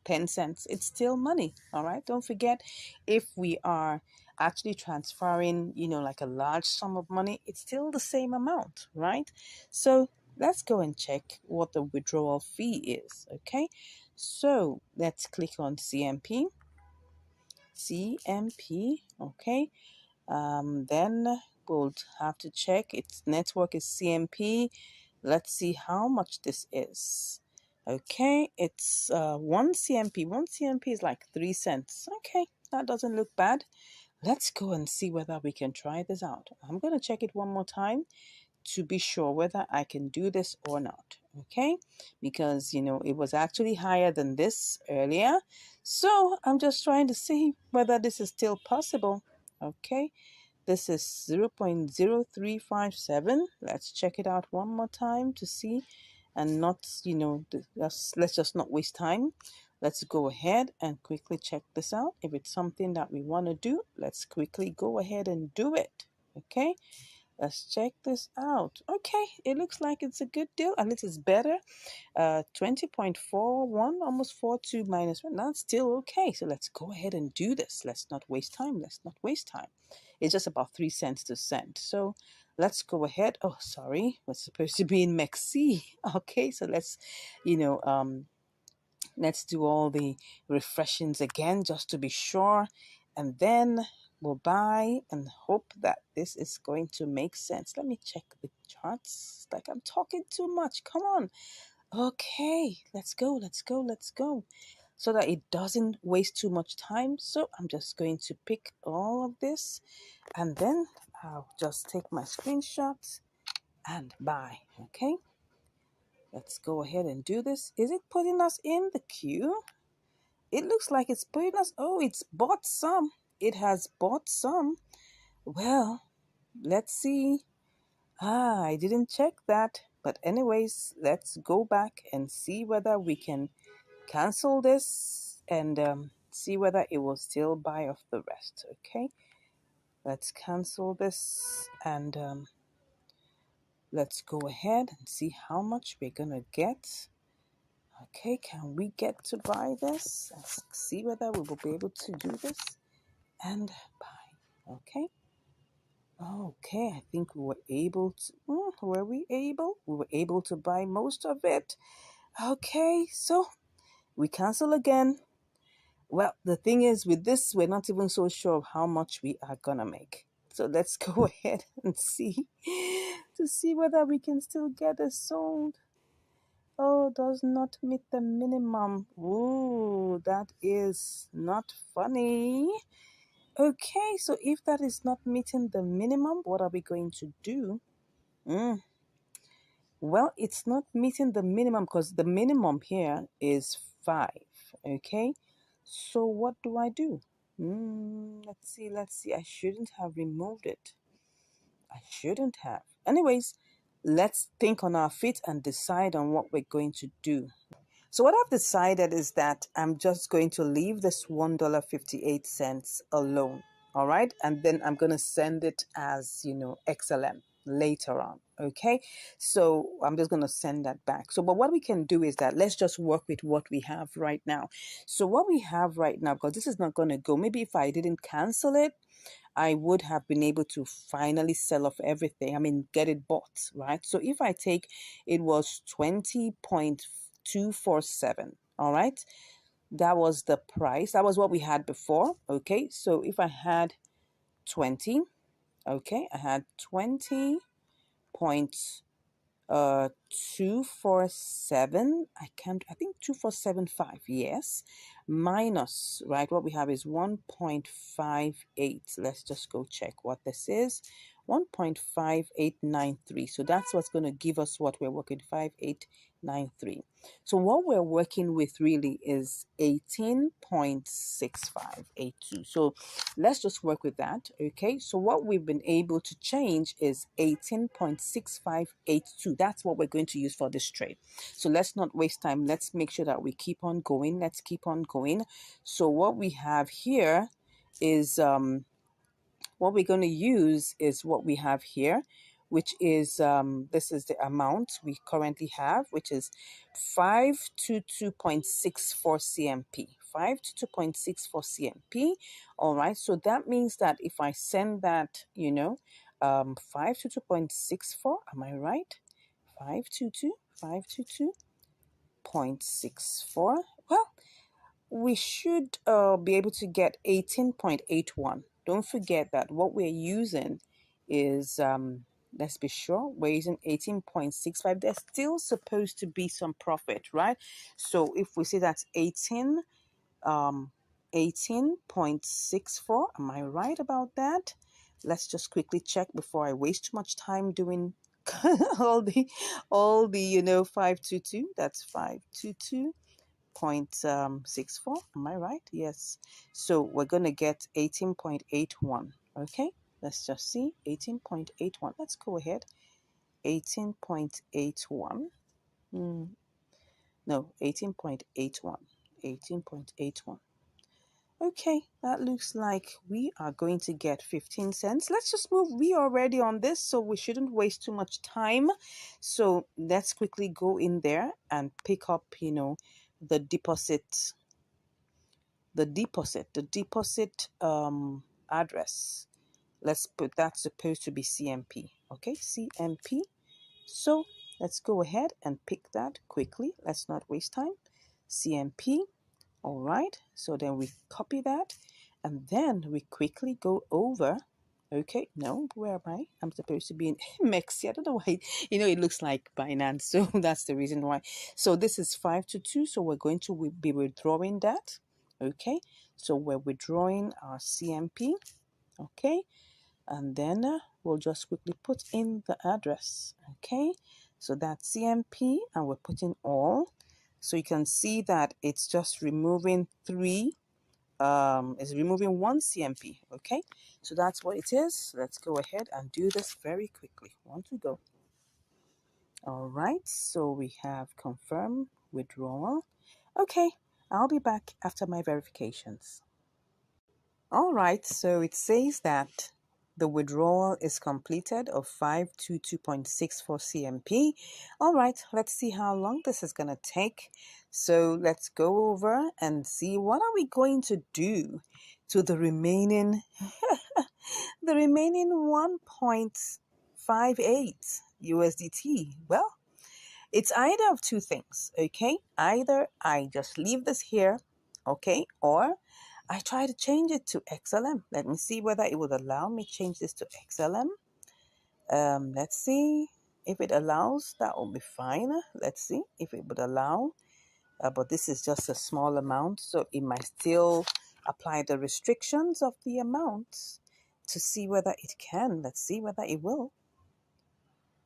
A: 10 cents, it's still money. All right, don't forget, if we are actually transferring, like a large sum of money, it's still the same amount, right? So let's go and check what the withdrawal fee is. Okay, so let's click on CMP. Okay. Then we'll have to check its network is CMP. Let's see how much this is. Okay, it's 1 CMP. 1 CMP is like 3 cents. Okay, that doesn't look bad. Let's go and see whether we can try this out. I'm going to check it one more time to be sure whether I can do this or not. Okay, because it was actually higher than this earlier. So I'm just trying to see whether this is still possible. Okay, this is 0.0357. Let's check it out one more time to see, and not, let's just not waste time. Let's go ahead and quickly check this out. If it's something that we want to do, let's quickly go ahead and do it. Okay, let's check this out. Okay, it looks like it's a good deal, and it is better. 20.41, almost 42 minus 1. That's still okay. So let's go ahead and do this. Let's not waste time. It's just about 3 cents to send. So let's go ahead. Oh, sorry. We're supposed to be in MEXC. Okay, so let's, let's do all the refreshings again just to be sure. And then we'll buy and hope that this is going to make sense. Let me check the charts. Like I'm talking too much. Come on. Okay, let's go. So that it doesn't waste too much time. So I'm just going to pick all of this, and then I'll just take my screenshots and buy. Okay, let's go ahead and do this. Is it putting us in the queue? It looks like it's putting us. Oh, it's bought some. It has bought some. Well, let's see. I didn't check that. But anyways, let's go back and see whether we can cancel this and see whether it will still buy off the rest. Okay, let's cancel this and let's go ahead and see how much we're gonna get. Okay, can we get to buy this? Let's see whether we will be able to do this and buy. Okay. Okay, I think we were able to. Were we able? We were able to buy most of it. Okay, so we cancel again. Well, the thing is, with this, we're not even so sure of how much we are gonna make. So let's go ahead and see to see whether we can still get it sold. Oh, does not meet the minimum. Ooh, that is not funny. Okay, so if that is not meeting the minimum, what are we going to do? Well, it's not meeting the minimum because the minimum here is 5. Okay, so what do I do? Let's see. I shouldn't have removed it. I shouldn't have. Anyways, let's think on our feet and decide on what we're going to do. So what I've decided is that I'm just going to leave this $1.58 alone. All right. And then I'm going to send it as, XLM later on. Okay. So I'm just going to send that back. So, but what we can do is that let's just work with what we have right now. So what we have right now, because this is not going to go, maybe if I didn't cancel it, I would have been able to finally sell off everything. I mean, get it bought, right? So if I take, it was 20.247, all right? That was the price. That was what we had before, okay? So if I had 20, okay, I had 20 point 247. I think 2475, yes, minus, right, what we have is 1.58. Let's just go check what this is. 1.5893. So that's what's going to give us what we're working, 5893. So what we're working with really is 18.6582. So let's just work with that. Okay, so what we've been able to change is 18.6582. That's what we're going to use for this trade. So let's not waste time. Let's make sure that we keep on going. Let's keep on going. So what we have here is what we're going to use is what we have here, which is this is the amount we currently have, which is 522.64 CMP. 522.64 CMP. All right, so that means that if I send that, 522.64, am I right? 522.64. Well, we should be able to get 18.81. Don't forget that what we're using is, let's be sure, we're using 18.65. There's still supposed to be some profit, right? So if we say that's 18.64, am I right about that? Let's just quickly check before I waste too much time doing all the 522. That's 522.64. Am I right? Yes. So we're going to get 18.81. Okay. Let's just see. 18.81. Let's go ahead. 18.81. No, 18.81. 18.81. Okay, that looks like we are going to get 15 cents. Let's just move. We are already on this, so we shouldn't waste too much time. So let's quickly go in there and pick up, the deposit address. Let's put that's supposed to be CMP. Okay, CMP. So let's go ahead and pick that quickly. Let's not waste time. CMP. All right, so then we copy that and then we quickly go over. Okay, no, where am I? I'm supposed to be in Mexi. I don't know why, it looks like Binance. So that's the reason why. So this is 522. So we're going to be withdrawing that. Okay, so we're withdrawing our CMP. Okay, and then we'll just quickly put in the address. Okay, so that's CMP and we're putting all. So you can see that it's just removing 3 is removing 1 CMP. Okay, so that's what it is. Let's go ahead and do this very quickly. 1 to go. All right, so we have confirm withdrawal. Okay, I'll be back after my verifications. All right, so it says that the withdrawal is completed of 522.64 CMP. All right, let's see how long this is going to take. So let's go over and see what are we going to do to the remaining the remaining 1.58 USDT. Well, it's either of two things, okay? Either I just leave this here, okay, or I try to change it to XLM. Let me see whether it would allow me change this to XLM. Let's see if it allows. That will be fine. Let's see if it would allow. But this is just a small amount, so it might still apply the restrictions of the amounts to see whether it can. Let's see whether it will.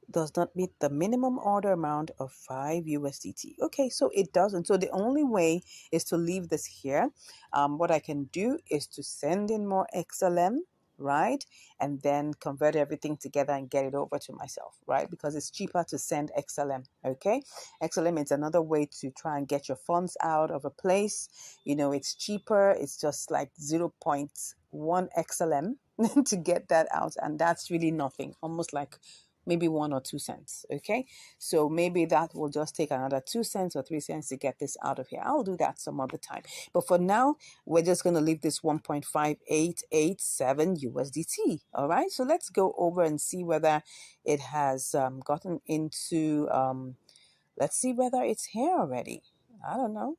A: Does not meet the minimum order amount of 5 USDT. Okay, so it doesn't. So the only way is to leave this here. What I can do is to send in more XLM, right? And then convert everything together and get it over to myself, right? Because it's cheaper to send XLM, okay? XLM is another way to try and get your funds out of a place. You know, it's cheaper. It's just like 0.1 XLM to get that out. And that's really nothing, almost like maybe 1 or 2 cents. Okay, so maybe that will just take another 2 cents or 3 cents to get this out of here. I'll do that some other time, but for now we're just going to leave this 1.5887 USDT. All right, so let's go over and see whether it has gotten into let's see whether it's here already. I don't know.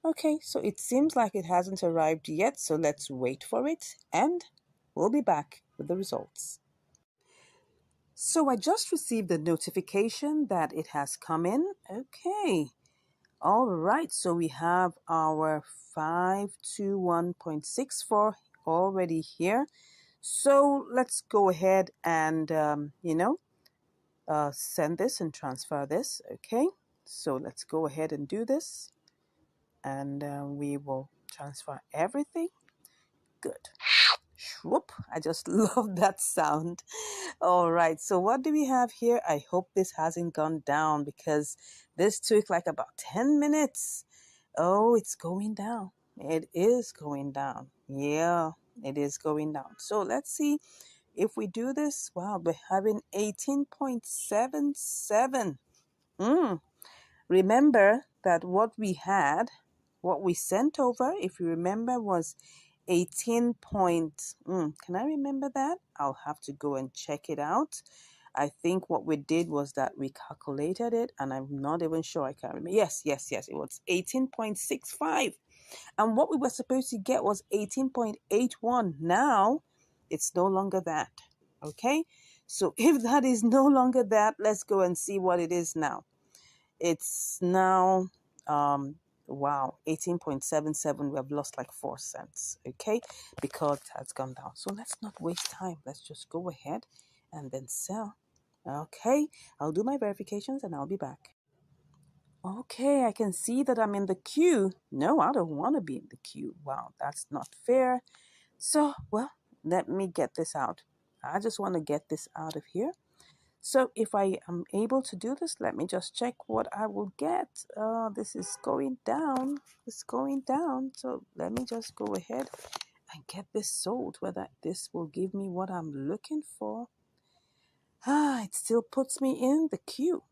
A: Okay, so it seems like it hasn't arrived yet, so let's wait for it and we'll be back with the results. So I just received a notification that it has come in. Okay. All right. So we have our 521.64 already here. So let's go ahead and, send this and transfer this. Okay. So let's go ahead and do this. And we will transfer everything. Good. Whoop, I just love that sound. All right, so what do we have here? I hope this hasn't gone down because this took like about 10 minutes. Oh, it's going down. It is going down. Yeah, it is going down. So let's see if we do this. Wow, we're having 18.77. Remember that what we sent over, if you remember, was 18 point, can I remember that? I'll have to go and check it out. I think what we did was that we calculated it, and I'm not even sure. I can't remember. Yes. It was 18.65. And what we were supposed to get was 18.81. Now, it's no longer that. Okay? So if that is no longer that, let's go and see what it is now. It's now, wow, 18.77. We have lost like 4 cents, okay, because it has gone down. So let's not waste time. Let's just go ahead and then sell. Okay, I'll do my verifications and I'll be back. Okay, I can see that I'm in the queue. No, I don't want to be in the queue. Wow, that's not fair. So, well, let me get this out. I just want to get this out of here. So if I am able to do this, let me just check what I will get. This is going down. It's going down. So let me just go ahead and get this sold, whether this will give me what I'm looking for. It still puts me in the queue.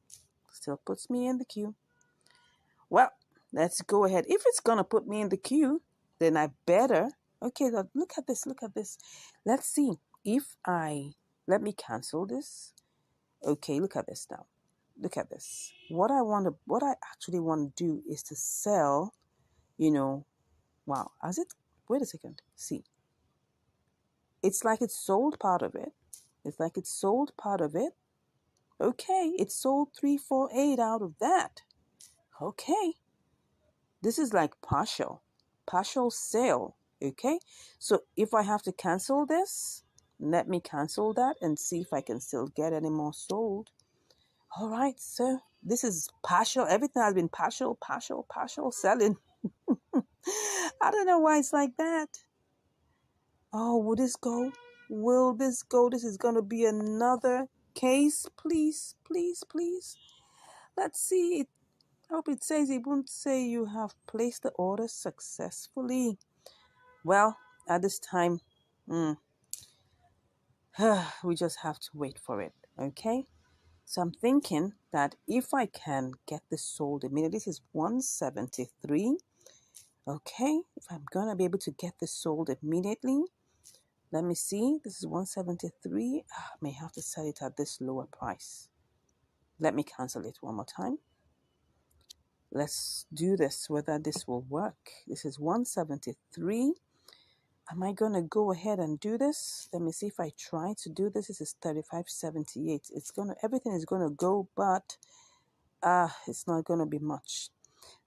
A: Well, let's go ahead. If it's going to put me in the queue, then I better. Okay, look at this. Let's see if let me cancel this. Okay, look at this now. Look at this. What I actually want to do is to sell, wow, has it? Wait a second. See. It's like it's sold part of it. Okay, it sold 348 out of that. Okay. This is like partial sale. Okay. So if I have to cancel this, let me cancel that and see if I can still get any more sold. All right, so this is partial. Everything has been partial selling. I don't know why it's like that. Oh, will this go? Will this go? This is going to be another case. Please, please, please. Let's see. I hope it says, it won't say you have placed the order successfully. Well, at this time, we just have to wait for it. Okay. So I'm thinking that if I can get this sold immediately, this is 173. Okay, if I'm gonna be able to get this sold immediately, let me see. This is 173. I may have to sell it at this lower price. Let me cancel it one more time. Let's do this, whether this will work. This is 173. Am I gonna go ahead and do this? Let me see if I try to do this. This is 35.78. Everything is gonna go, but it's not gonna be much.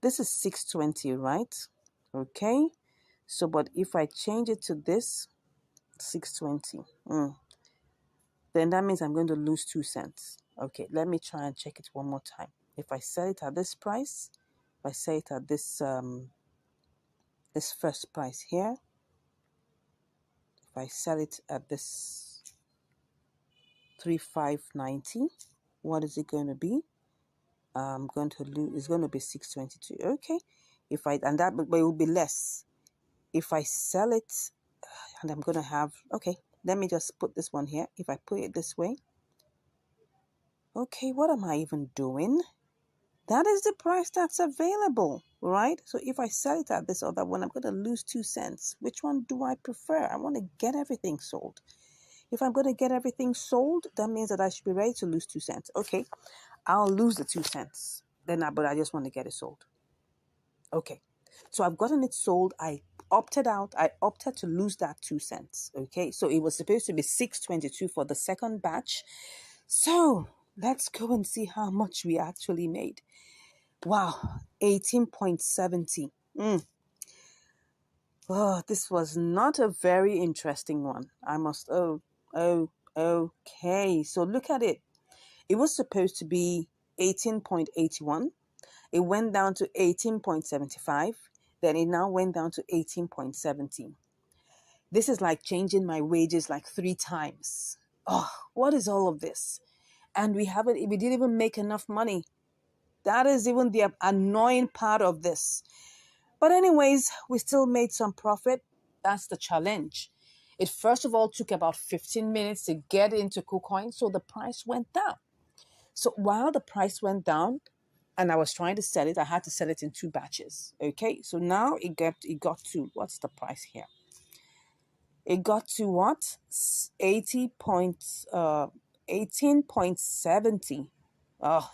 A: This is 620, right? Okay. So, but if I change it to this, 620, then that means I'm going to lose 2 cents. Okay, let me try and check it one more time. If I sell it at this price, if I sell it at this this first price here, if I sell it at this 3,590, what is it going to be? I'm going to lose. It's going to be 622. Okay, but it will be less if I sell it, and I'm going to have. Okay, let me just put this one here. If I put it this way. Okay, what am I even doing? That is the price that's available, right? So if I sell it at this other one, I'm going to lose 2 cents. Which one do I prefer? I want to get everything sold. If I'm going to get everything sold, that means that I should be ready to lose 2 cents. Okay, I'll lose the 2 cents. But I just want to get it sold. Okay, so I've gotten it sold. I opted out. I opted to lose that 2 cents. Okay, so it was supposed to be 622 for the second batch. So let's go and see how much we actually made. Wow, 18.70. Oh, this was not a very interesting one. Okay. So look at it. It was supposed to be 18.81. It went down to 18.75. Then it now went down to 18.17. This is like changing my wages like 3 times. Oh, what is all of this? And we didn't even make enough money. That is even the annoying part of this. But anyways, we still made some profit. That's the challenge. It first of all took about 15 minutes to get into KuCoin, so the price went down. So while the price went down and I was trying to sell it, I had to sell it in 2 batches. Okay, so now it got to, what's the price here? It got to what? 18.70. Oh,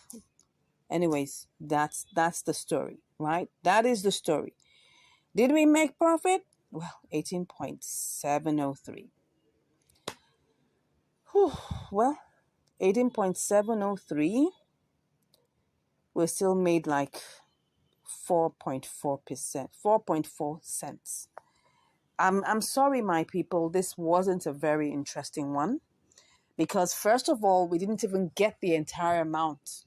A: anyways, that's the story, right? That is the story. Did we make profit? Well, 18.703. Well, 18.703. We still made like 4.4%, 4.4 cents. I'm sorry, my people. This wasn't a very interesting one because first of all, we didn't even get the entire amount.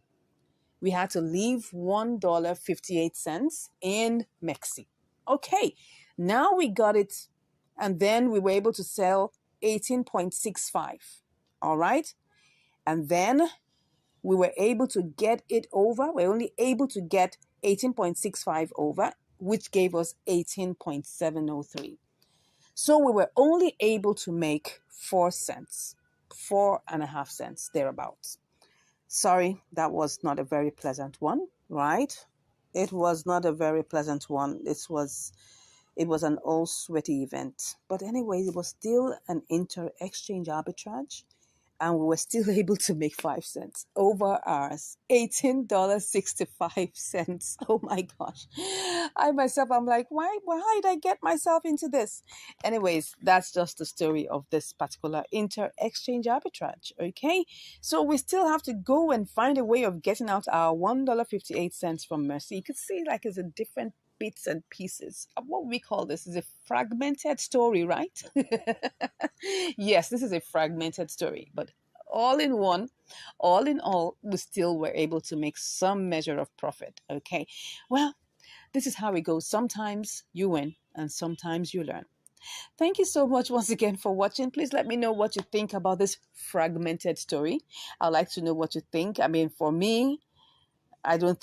A: We had to leave $1.58 in Mexi. Okay, now we got it, and then we were able to sell 18.65. All right, and then we were able to get it over. We're only able to get 18.65 over, which gave us 18.703. So we were only able to make 4 cents, 4.5 cents, thereabouts. Sorry, that was not a very pleasant one, right? It was not a very pleasant one. It was an all sweaty event. But anyways, it was still an inter-exchange arbitrage. And we were still able to make 5 cents over ours. $18.65. Oh my gosh. I'm like, why did I get myself into this? Anyways, that's just the story of this particular inter-exchange arbitrage. Okay. So we still have to go and find a way of getting out our $1.58 from Mercy. You could see like it's a different bits and pieces. What we call this is a fragmented story, right? Yes, this is a fragmented story, but all in all, we still were able to make some measure of profit. Okay, well, this is how it goes. Sometimes you win and sometimes you learn. Thank you so much once again for watching. Please let me know what you think about this fragmented story. I'd like to know what you think. I mean, for me, I don't